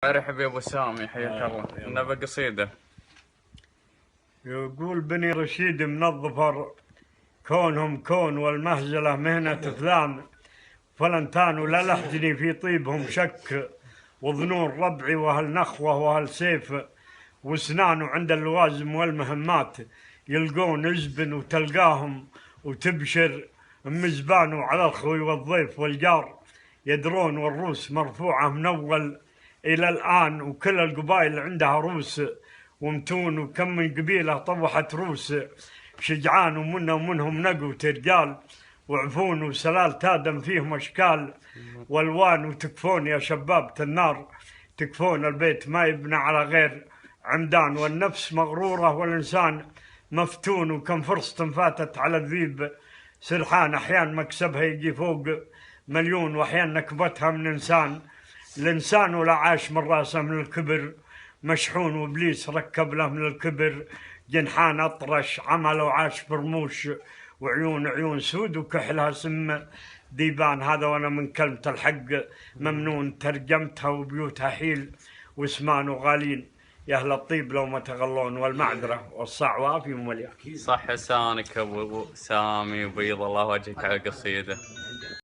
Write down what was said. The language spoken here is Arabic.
مرحبا يا ابو سامي، حياك الله. نبى قصيده. يقول بني رشيد من الظفر: كونهم كون والمهزلة مهنة فلان، فلنتان ولا لحجني في طيبهم شك، وظنون ربعي وهالنخوة وهالسيف، وسنان عند اللوازم والمهمات، يلقون عزب وتلقاهم وتبشر مزبان على الخوي والضيف والجار، يدرون والروس مرفوعة من أول إلى الآن، وكل القبائل عندها روس ومتون، وكم من قبيلة طوحت روس، شجعان ومنهم نقو ترجال، وعفون وسلال تادم فيهم أشكال والوان، وتكفون يا شباب النار، تكفون البيت ما يبنى على غير عمدان، والنفس مغرورة والإنسان مفتون، وكم فرصة فاتت على الذيب سرحان، أحيان مكسبها يجي فوق مليون، وأحيان نكبتها من إنسان. الإنسان ولا عاش من راسه من الكبر مشحون، وإبليس ركب له من الكبر جنحان أطرش، عمل وعاش برموش، وعيون عيون سود وكحلها سم ديبان. هذا وأنا من كلمة الحق ممنون، ترجمتها وبيوتها حيل واسمان وغالين، يا أهل الطيب لو ما تغلون، والمعذرة والصعوة في مليان. صح لسانك ابو سامي، وبيض الله وجهك على القصيده.